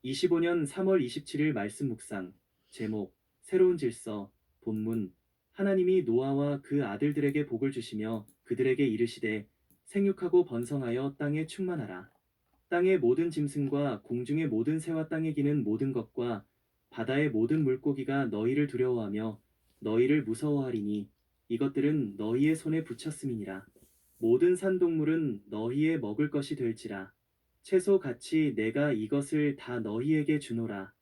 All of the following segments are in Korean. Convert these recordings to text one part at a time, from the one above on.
25년 3월 27일 말씀 묵상. 제목, 새로운 질서. 본문, 하나님이 노아와 그 아들들에게 복을 주시며 그들에게 이르시되 생육하고 번성하여 땅에 충만하라. 땅의 모든 짐승과 공중의 모든 새와 땅에 기는 모든 것과 바다의 모든 물고기가 너희를 두려워하며 너희를 무서워하리니 이것들은 너희의 손에 붙였음이니라. 모든 산동물은 너희의 먹을 것이 될지라. 채소 같이 내가 이것을 다 너희에게 주노라.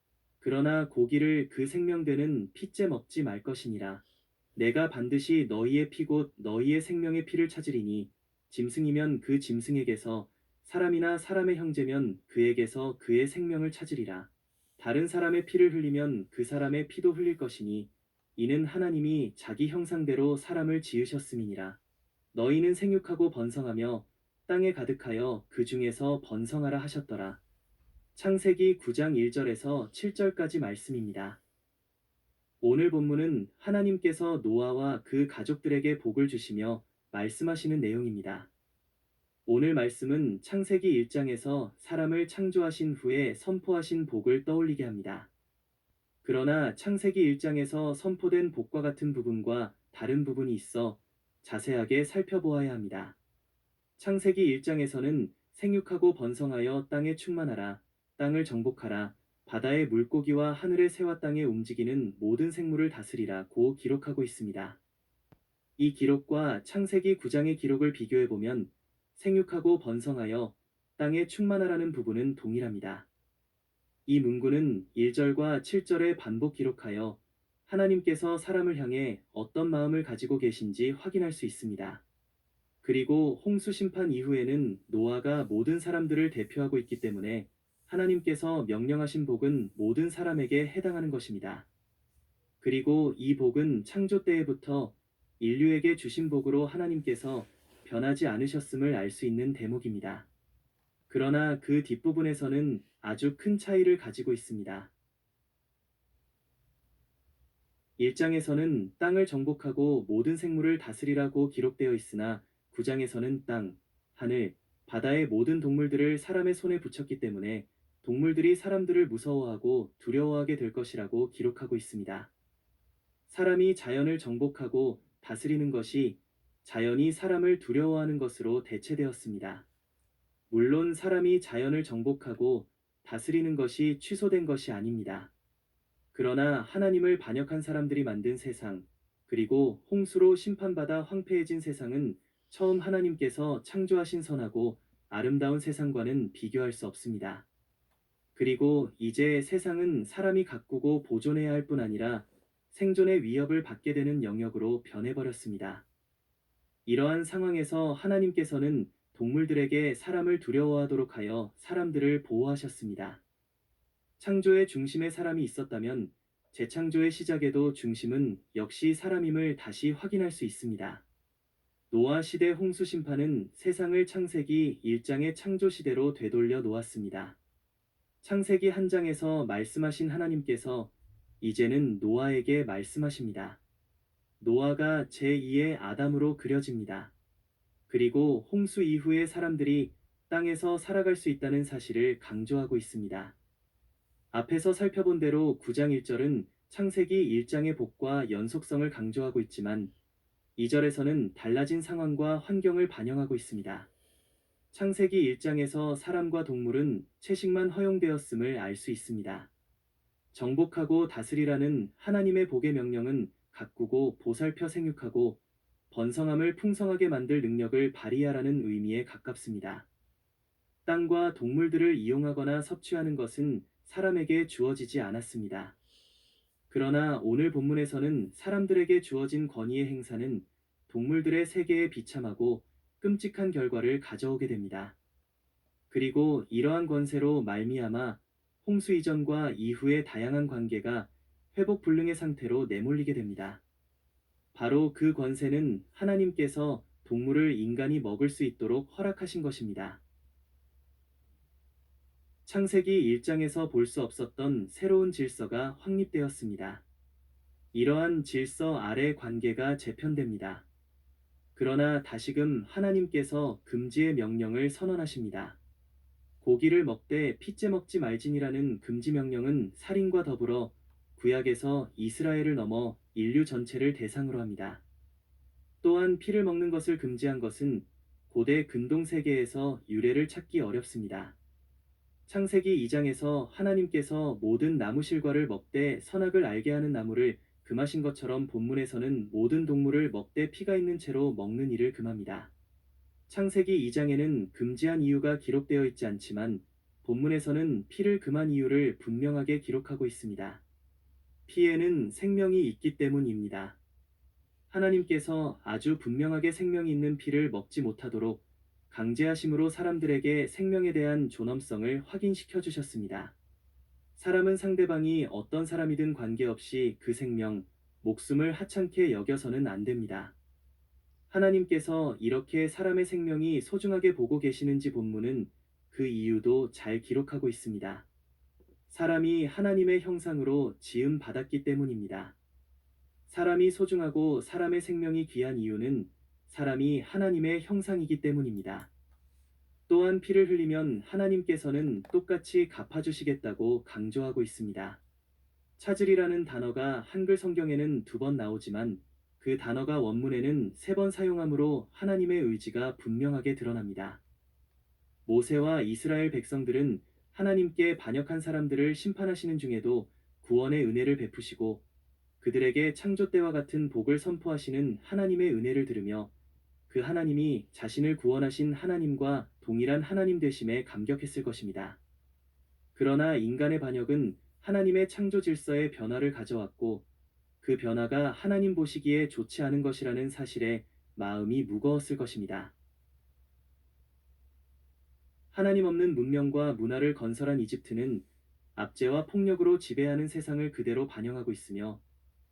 그러나 고기를 그 생명되는 피째 먹지 말 것이니라. 내가 반드시 너희의 피 곧 너희의 생명의 피를 찾으리니 짐승이면 그 짐승에게서 사람이나 사람의 형제면 그에게서 그의 생명을 찾으리라. 다른 사람의 피를 흘리면 그 사람의 피도 흘릴 것이니 이는 하나님이 자기 형상대로 사람을 지으셨음이니라. 너희는 생육하고 번성하며 땅에 가득하여 그 중에서 번성하라 하셨더라. 창세기 9장 1절에서 7절까지 말씀입니다. 오늘 본문은 하나님께서 노아와 그 가족들에게 복을 주시며 말씀하시는 내용입니다. 오늘 말씀은 창세기 1장에서 사람을 창조하신 후에 선포하신 복을 떠올리게 합니다. 그러나 창세기 1장에서 선포된 복과 같은 부분과 다른 부분이 있어 자세하게 살펴보아야 합니다. 창세기 1장에서는 생육하고 번성하여 땅에 충만하라, 땅을 정복하라, 바다의 물고기와 하늘의 새와 땅에 움직이는 모든 생물을 다스리라고 기록하고 있습니다. 이 기록과 창세기 9장의 기록을 비교해보면 생육하고 번성하여 땅에 충만하라는 부분은 동일합니다. 이 문구는 1절과 7절에 반복 기록하여 하나님께서 사람을 향해 어떤 마음을 가지고 계신지 확인할 수 있습니다. 그리고 홍수 심판 이후에는 노아가 모든 사람들을 대표하고 있기 때문에 하나님께서 명령하신 복은 모든 사람에게 해당하는 것입니다. 그리고 이 복은 창조 때에부터 인류에게 주신 복으로 하나님께서 변하지 않으셨음을 알 수 있는 대목입니다. 그러나 그 뒷부분에서는 아주 큰 차이를 가지고 있습니다. 1장에서는 땅을 정복하고 모든 생물을 다스리라고 기록되어 있으나 9장에서는 땅, 하늘, 바다의 모든 동물들을 사람의 손에 붙였기 때문에 동물들이 사람들을 무서워하고 두려워하게 될 것이라고 기록하고 있습니다. 사람이 자연을 정복하고 다스리는 것이 자연이 사람을 두려워하는 것으로 대체되었습니다. 물론 사람이 자연을 정복하고 다스리는 것이 취소된 것이 아닙니다. 그러나 하나님을 반역한 사람들이 만든 세상, 그리고 홍수로 심판받아 황폐해진 세상은 처음 하나님께서 창조하신 선하고 아름다운 세상과는 비교할 수 없습니다. 그리고 이제 세상은 사람이 가꾸고 보존해야 할 뿐 아니라 생존의 위협을 받게 되는 영역으로 변해버렸습니다. 이러한 상황에서 하나님께서는 동물들에게 사람을 두려워하도록 하여 사람들을 보호하셨습니다. 창조의 중심에 사람이 있었다면 재창조의 시작에도 중심은 역시 사람임을 다시 확인할 수 있습니다. 노아 시대 홍수 심판은 세상을 창세기 1장의 창조 시대로 되돌려 놓았습니다. 창세기 1장에서 말씀하신 하나님께서 이제는 노아에게 말씀하십니다. 노아가 제2의 아담으로 그려집니다. 그리고 홍수 이후에 사람들이 땅에서 살아갈 수 있다는 사실을 강조하고 있습니다. 앞에서 살펴본 대로 9장 1절은 창세기 1장의 복과 연속성을 강조하고 있지만 2절에서는 달라진 상황과 환경을 반영하고 있습니다. 창세기 1장에서 사람과 동물은 채식만 허용되었음을 알 수 있습니다. 정복하고 다스리라는 하나님의 복의 명령은 가꾸고 보살펴 생육하고 번성함을 풍성하게 만들 능력을 발휘하라는 의미에 가깝습니다. 땅과 동물들을 이용하거나 섭취하는 것은 사람에게 주어지지 않았습니다. 그러나 오늘 본문에서는 사람들에게 주어진 권위의 행사는 동물들의 세계에 비참하고 끔찍한 결과를 가져오게 됩니다. 그리고 이러한 권세로 말미암아 홍수 이전과 이후의 다양한 관계가 회복 불능의 상태로 내몰리게 됩니다. 바로 그 권세는 하나님께서 동물을 인간이 먹을 수 있도록 허락하신 것입니다. 창세기 1장에서 볼 수 없었던 새로운 질서가 확립되었습니다. 이러한 질서 아래 관계가 재편됩니다. 그러나 다시금 하나님께서 금지의 명령을 선언하십니다. 고기를 먹되 핏째 먹지 말지니라는 금지 명령은 살인과 더불어 구약에서 이스라엘을 넘어 인류 전체를 대상으로 합니다. 또한 피를 먹는 것을 금지한 것은 고대 근동 세계에서 유래를 찾기 어렵습니다. 창세기 2장에서 하나님께서 모든 나무 실과를 먹되 선악을 알게 하는 나무를 금하신 것처럼 본문에서는 모든 동물을 먹되 피가 있는 채로 먹는 일을 금합니다. 창세기 2장에는 금지한 이유가 기록되어 있지 않지만 본문에서는 피를 금한 이유를 분명하게 기록하고 있습니다. 피에는 생명이 있기 때문입니다. 하나님께서 아주 분명하게 생명이 있는 피를 먹지 못하도록 강제하심으로 사람들에게 생명에 대한 존엄성을 확인시켜 주셨습니다. 사람은 상대방이 어떤 사람이든 관계없이 그 생명, 목숨을 하찮게 여겨서는 안 됩니다. 하나님께서 이렇게 사람의 생명이 소중하게 보고 계시는지 본문은 그 이유도 잘 기록하고 있습니다. 사람이 하나님의 형상으로 지음 받았기 때문입니다. 사람이 소중하고 사람의 생명이 귀한 이유는 사람이 하나님의 형상이기 때문입니다. 또한 피를 흘리면 하나님께서는 똑같이 갚아주시겠다고 강조하고 있습니다. 찾으리라는 단어가 한글 성경에는 2번 나오지만 그 단어가 원문에는 3번 사용하므로 하나님의 의지가 분명하게 드러납니다. 모세와 이스라엘 백성들은 하나님께 반역한 사람들을 심판하시는 중에도 구원의 은혜를 베푸시고 그들에게 창조 때와 같은 복을 선포하시는 하나님의 은혜를 들으며 그 하나님이 자신을 구원하신 하나님과 동일한 하나님 되심에 감격했을 것입니다. 그러나 인간의 반역은 하나님의 창조 질서의 변화를 가져왔고 그 변화가 하나님 보시기에 좋지 않은 것이라는 사실에 마음이 무거웠을 것입니다. 하나님 없는 문명과 문화를 건설한 이집트는 압제와 폭력으로 지배하는 세상을 그대로 반영하고 있으며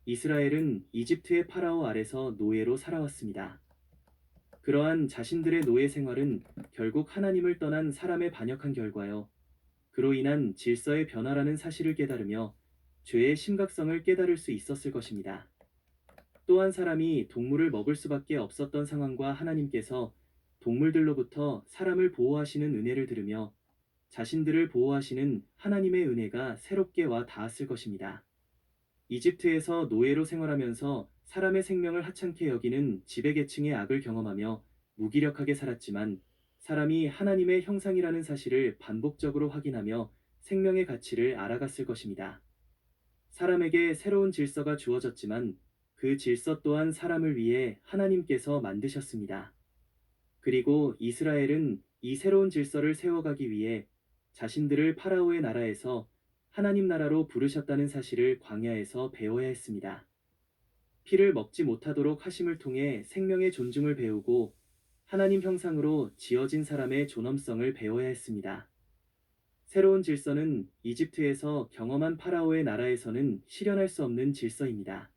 이스라엘은 이집트의 파라오 아래서 노예로 살아왔습니다. 그러한 자신들의 노예 생활은 결국 하나님을 떠난 사람의 반역한 결과요. 그로 인한 질서의 변화라는 사실을 깨달으며 죄의 심각성을 깨달을 수 있었을 것입니다. 또한 사람이 동물을 먹을 수밖에 없었던 상황과 하나님께서 동물들로부터 사람을 보호하시는 은혜를 들으며 자신들을 보호하시는 하나님의 은혜가 새롭게 와 닿았을 것입니다. 이집트에서 노예로 생활하면서 사람의 생명을 하찮게 여기는 지배계층의 악을 경험하며 무기력하게 살았지만 사람이 하나님의 형상이라는 사실을 반복적으로 확인하며 생명의 가치를 알아갔을 것입니다. 사람에게 새로운 질서가 주어졌지만 그 질서 또한 사람을 위해 하나님께서 만드셨습니다. 그리고 이스라엘은 이 새로운 질서를 세워가기 위해 자신들을 파라오의 나라에서 하나님 나라로 부르셨다는 사실을 광야에서 배워야 했습니다. 피를 먹지 못하도록 하심을 통해 생명의 존중을 배우고 하나님 형상으로 지어진 사람의 존엄성을 배워야 했습니다. 새로운 질서는 이집트에서 경험한 파라오의 나라에서는 실현할 수 없는 질서입니다.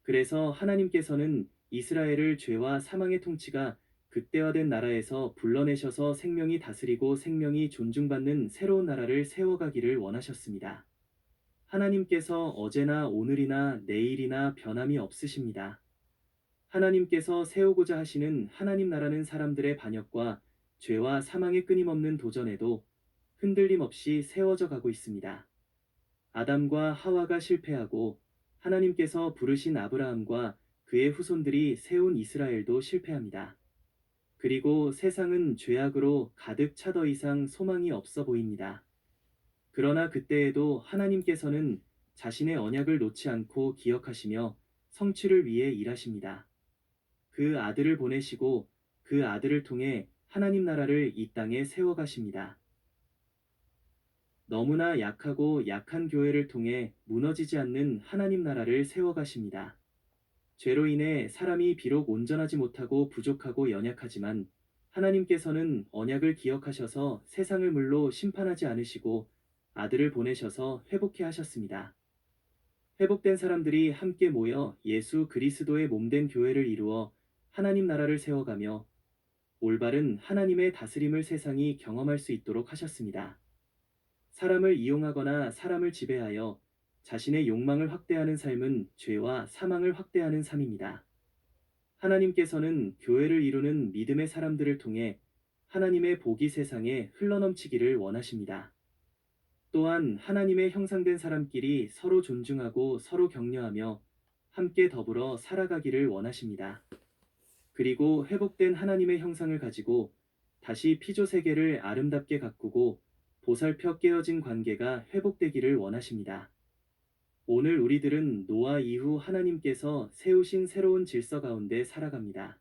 그래서 하나님께서는 이스라엘을 죄와 사망의 통치가 극대화된 나라에서 불러내셔서 생명이 다스리고 생명이 존중받는 새로운 나라를 세워가기를 원하셨습니다. 하나님께서 어제나 오늘이나 내일이나 변함이 없으십니다. 하나님께서 세우고자 하시는 하나님 나라는 사람들의 반역과 죄와 사망의 끊임없는 도전에도 흔들림 없이 세워져 가고 있습니다. 아담과 하와가 실패하고 하나님께서 부르신 아브라함과 그의 후손들이 세운 이스라엘도 실패합니다. 그리고 세상은 죄악으로 가득 차 더 이상 소망이 없어 보입니다. 그러나 그때에도 하나님께서는 자신의 언약을 놓지 않고 기억하시며 성취를 위해 일하십니다. 그 아들을 보내시고 그 아들을 통해 하나님 나라를 이 땅에 세워가십니다. 너무나 약하고 약한 교회를 통해 무너지지 않는 하나님 나라를 세워가십니다. 죄로 인해 사람이 비록 온전하지 못하고 부족하고 연약하지만 하나님께서는 언약을 기억하셔서 세상을 물로 심판하지 않으시고 아들을 보내셔서 회복케 하셨습니다. 회복된 사람들이 함께 모여 예수 그리스도의 몸된 교회를 이루어 하나님 나라를 세워가며 올바른 하나님의 다스림을 세상이 경험할 수 있도록 하셨습니다. 사람을 이용하거나 사람을 지배하여 자신의 욕망을 확대하는 삶은 죄와 사망을 확대하는 삶입니다. 하나님께서는 교회를 이루는 믿음의 사람들을 통해 하나님의 복이 세상에 흘러넘치기를 원하십니다. 또한 하나님의 형상된 사람끼리 서로 존중하고 서로 격려하며 함께 더불어 살아가기를 원하십니다. 그리고 회복된 하나님의 형상을 가지고 다시 피조 세계를 아름답게 가꾸고 보살펴 깨어진 관계가 회복되기를 원하십니다. 오늘 우리들은 노아 이후 하나님께서 세우신 새로운 질서 가운데 살아갑니다.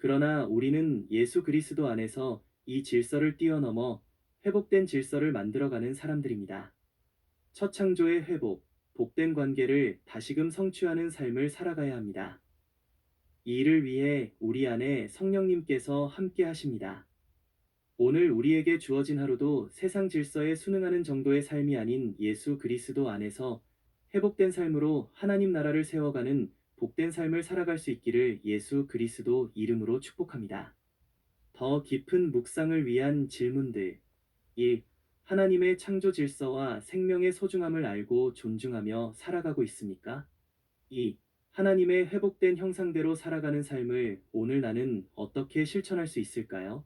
그러나 우리는 예수 그리스도 안에서 이 질서를 뛰어넘어 회복된 질서를 만들어가는 사람들입니다. 첫 창조의 회복, 복된 관계를 다시금 성취하는 삶을 살아가야 합니다. 이 일을 위해 우리 안에 성령님께서 함께 하십니다. 오늘 우리에게 주어진 하루도 세상 질서에 순응하는 정도의 삶이 아닌 예수 그리스도 안에서 회복된 삶으로 하나님 나라를 세워가는 복된 삶을 살아갈 수 있기를 예수 그리스도 이름으로 축복합니다. 더 깊은 묵상을 위한 질문들. 1. 하나님의 창조 질서와 생명의 소중함을 알고 존중하며 살아가고 있습니까? 2. 하나님의 회복된 형상대로 살아가는 삶을 오늘 나는 어떻게 실천할 수 있을까요?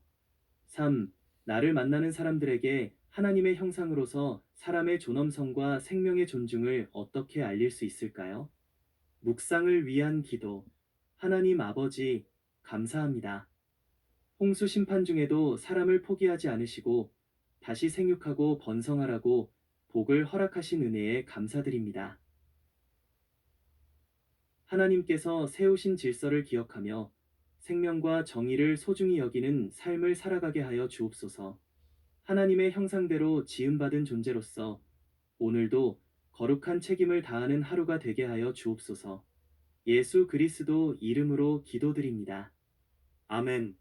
3. 나를 만나는 사람들에게 하나님의 형상으로서 사람의 존엄성과 생명의 존중을 어떻게 알릴 수 있을까요? 묵상을 위한 기도. 하나님 아버지, 감사합니다. 홍수 심판 중에도 사람을 포기하지 않으시고 다시 생육하고 번성하라고 복을 허락하신 은혜에 감사드립니다. 하나님께서 세우신 질서를 기억하며 생명과 정의를 소중히 여기는 삶을 살아가게 하여 주옵소서. 하나님의 형상대로 지음받은 존재로서 오늘도 거룩한 책임을 다하는 하루가 되게 하여 주옵소서. 예수 그리스도 이름으로 기도드립니다. 아멘.